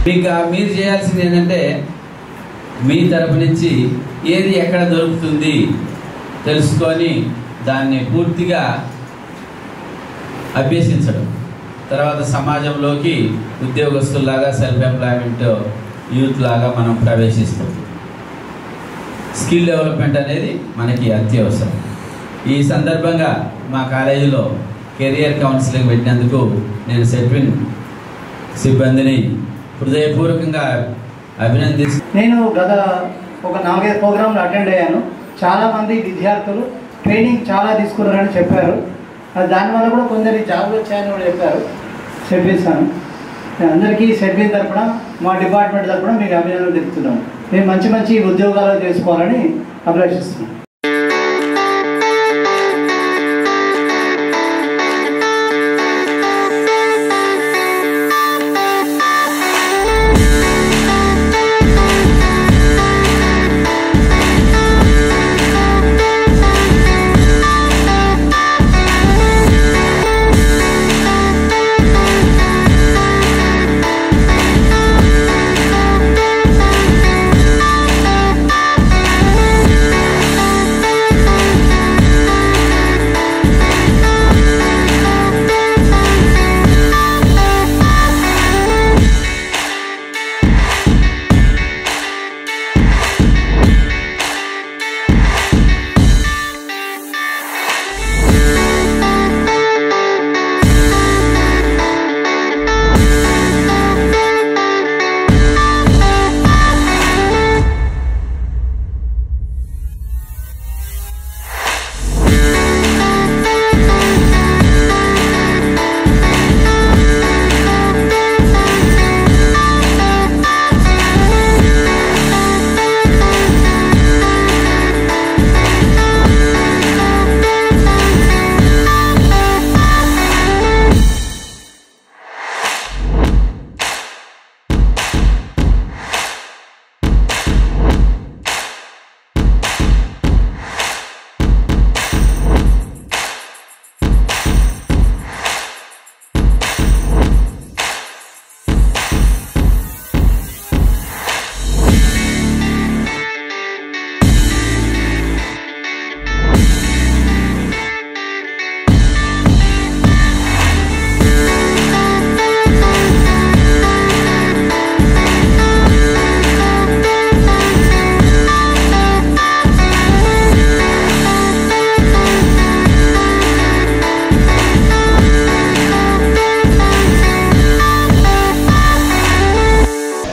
మీరు చేయాల్సింది ఏంటంటే మీ తరపు నుంచి ఏది ఎక్కడ దొరుకుతుంది తెలుసుకొని దాన్ని పూర్తిగా అభ్యసించడం, తర్వాత సమాజంలోకి ఉద్యోగస్తుల్లాగా సెల్ఫ్ ఎంప్లాయ్మెంట్ యూత్ లాగా మనం ప్రవేశిస్తాం. స్కిల్ డెవలప్మెంట్ అనేది మనకి అత్యవసరం. ఈ సందర్భంగా మా కాలేజీలో కెరియర్ కౌన్సిలింగ్ పెట్టినందుకు నేను సెట్విన్ సిబ్బందిని హృదయపూర్వకంగా అభినందిస్తున్నాను. నేను గత ఒక 4-5 ప్రోగ్రాంలు అటెండ్ అయ్యాను. చాలామంది విద్యార్థులు ట్రైనింగ్ చాలా తీసుకున్నారని చెప్పారు. దానివల్ల కూడా కొందరి జాబ్లు వచ్చాయని కూడా చెప్పారు. సెట్విన్ అందరికీ సెట్విన్ తరఫున మా డిపార్ట్మెంట్ తరఫున మీకు అభినందనలు తెలుపుతున్నాము. మేము మంచి మంచి ఉద్యోగాలు చేసుకోవాలని అభిలాషిస్తున్నాం.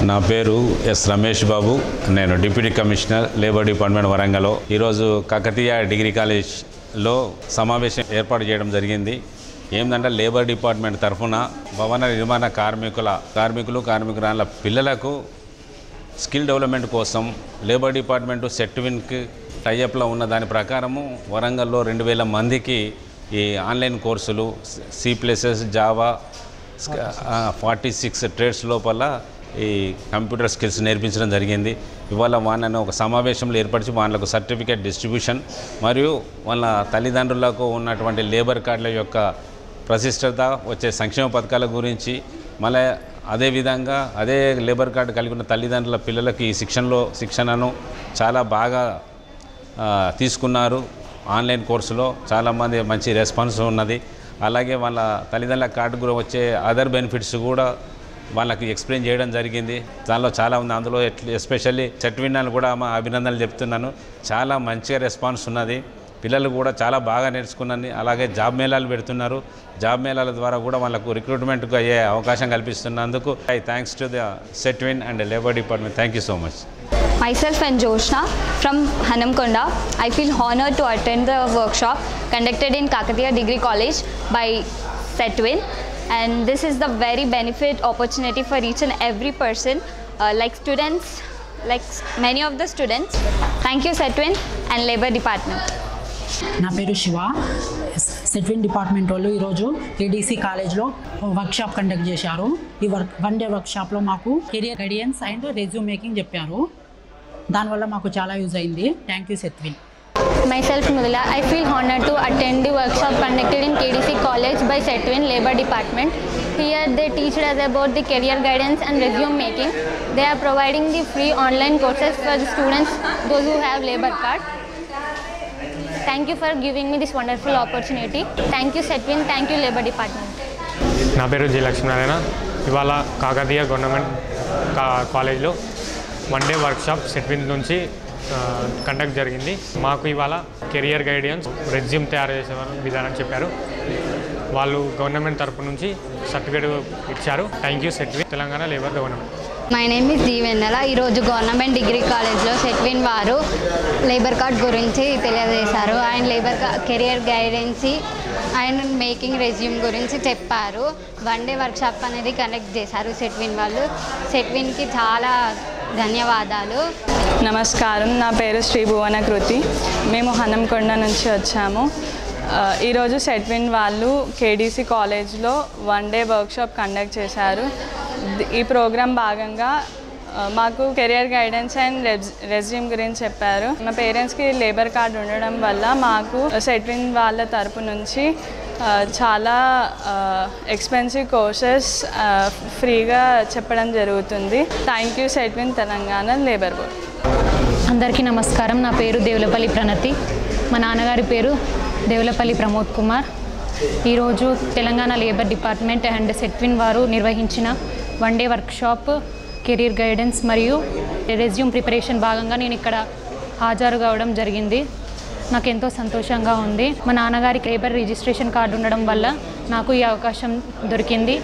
నా పేరు ఎస్ రమేష్ బాబు. నేను డిప్యూటీ కమిషనర్ లేబర్ డిపార్ట్మెంట్ వరంగల్లో ఈరోజు కాకతీయ డిగ్రీ కాలేజ్లో సమావేశం ఏర్పాటు చేయడం జరిగింది. ఏంటంటే లేబర్ డిపార్ట్మెంట్ తరఫున భవన నిర్మాణ కార్మికురాళ్ళ పిల్లలకు స్కిల్ డెవలప్మెంట్ కోసం లేబర్ డిపార్ట్మెంటు సెట్విన్కి టైఅప్లో ఉన్న దాని ప్రకారము వరంగల్లో 2000 మందికి ఈ ఆన్లైన్ కోర్సులు C++, జావా 46 ట్రేడ్స్ లోపల ఈ కంప్యూటర్ స్కిల్స్ నేర్పించడం జరిగింది. ఇవాళ వాళ్ళని ఒక సమావేశంలో ఏర్పరిచి వాళ్ళకు సర్టిఫికేట్ డిస్ట్రిబ్యూషన్ మరియు వాళ్ళ తల్లిదండ్రులకు ఉన్నటువంటి లేబర్ కార్డుల యొక్క ప్రతిష్టత, వచ్చే సంక్షేమ పథకాల గురించి, మళ్ళీ అదేవిధంగా అదే లేబర్ కార్డు కలిగి ఉన్న తల్లిదండ్రుల పిల్లలకి ఈ శిక్షణను చాలా బాగా తీసుకున్నారు. ఆన్లైన్ కోర్సులో చాలామంది మంచి రెస్పాన్స్ ఉన్నది. అలాగే వాళ్ళ తల్లిదండ్రుల కార్డు కూడా వచ్చే అదర్ బెనిఫిట్స్ కూడా వాళ్ళకి ఎక్స్ప్లెయిన్ చేయడం జరిగింది. దానిలో చాలా ఉంది. అందులో ఎస్పెషల్లీ సెట్విన్ కూడా మా అభినందనలు చెప్తున్నాను. చాలా మంచిగా రెస్పాన్స్ ఉన్నది. పిల్లలు కూడా చాలా బాగా నేర్చుకున్నది. అలాగే జాబ్ మేళాలు పెడుతున్నారు. జాబ్ మేళాల ద్వారా కూడా వాళ్ళకు రిక్రూట్మెంట్కు అయ్యే అవకాశం కల్పిస్తున్నందుకు thanks to the SETWIN and labour department. Thank you so much. Myself and Joshna from Hanamkonda. I feel honored to attend the workshop conducted in Kakatiya Degree College by Setwin, and this is the very benefit opportunity for each and every person, like students, like many of the students. Thank you Setwin and Labour Department. నా పేరు Shiva. Setwin department వాళ్ళు ఈరోజు ADC కాలేజ్లో workshop conduct చేశారు. ఈ one day వర్క్షాప్లో మాకు career guidance and resume making చెప్పారు. దానివల్ల మాకు చాలా యూజ్ అయింది. Thank you Setwin. Myself Mudula. I feel honored to attend the workshop conducted in KDC College by Setwin Labour Department. Here they teach us about the career guidance and resume making. They are providing the free online courses for the students, those who have labor card. Thank you for giving me this wonderful opportunity. Thank you SETWIN, thank you Labor Department. నా పేరు G Lakshminarayana. ఇవాళ Kakatiya government కాలేజ్లో 1 day workshop Setwin నుంచి conduct జరిగింది. మాకు ఇవాళ career guidance, resume తయారు చేసే విధానం చెప్పారు. వాళ్ళు గవర్నమెంట్ తరపు నుంచి సర్టిఫికేట్ ఇచ్చారు. Thank you SETWIN, Telangana labour government. My name is Deevennela. ఈరోజు గవర్నమెంట్ డిగ్రీ కాలేజ్లో సెట్విన్ వారు లేబర్ కార్డ్ గురించి తెలియజేశారు. And labour career guidance and making resume గురించి చెప్పారు. 1 డే వర్క్షాప్ అనేది కండక్ట్ చేశారు సెట్విన్ వాళ్ళు. సెట్విన్కి చాలా ధన్యవాదాలు. నమస్కారం, నా పేరు శ్రీ భువనకృతి. మేము హనంకొండ నుంచి వచ్చాము. ఈరోజు సెట్విన్ వాళ్ళు కేడీసీ కాలేజ్లో 1 డే వర్క్షాప్ కండక్ట్ చేశారు. ఈ ప్రోగ్రాం భాగంగా మాకు కెరియర్ గైడెన్స్ అండ్ రెజ్యూమ్ గురించి చెప్పారు. మా పేరెంట్స్కి లేబర్ కార్డ్ ఉండడం వల్ల మాకు సెట్విన్ వాళ్ళ తరపు నుంచి చాలా ఎక్స్పెన్సివ్ కోర్సెస్ ఫ్రీగా చెప్పడం జరుగుతుంది. Thank you SETWIN Telangana labour board. అందరికీ నమస్కారం. నా పేరు దేవులపల్లి ప్రణతి. మా నాన్నగారి పేరు దేవులపల్లి ప్రమోద్ కుమార్. ఈరోజు Telangana labour department and Setwin వారు నిర్వహించిన 1 డే వర్క్షాప్ కెరీర్ గైడెన్స్ మరియు రెజ్యూమ్ ప్రిపరేషన్ భాగంగా నేను ఇక్కడ హాజరు కావడం జరిగింది. నాకు ఎంతో సంతోషంగా ఉంది. మా నాన్నగారికి లేబర్ రిజిస్ట్రేషన్ కార్డు ఉండడం వల్ల నాకు ఈ అవకాశం దొరికింది.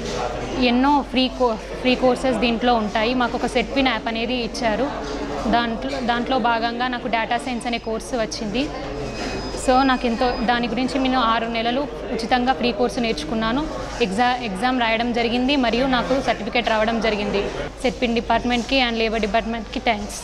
ఎన్నో ఫ్రీ కోర్సెస్ దీంట్లో ఉంటాయి. మాకు ఒక సెట్విన్ యాప్ అనేది ఇచ్చారు. దాంట్లో భాగంగా నాకు డేటా సైన్స్ అనే కోర్సు వచ్చింది. సో నాకు దాని గురించి నేను 6 నెలలు ఉచితంగా ఫ్రీ కోర్సు నేర్చుకున్నాను. ఎగ్జామ్ రాయడం జరిగింది మరియు నాకు సర్టిఫికేట్ రావడం జరిగింది. సెట్విన్ డిపార్ట్మెంట్కి అండ్ లేబర్ డిపార్ట్మెంట్కి థ్యాంక్స్.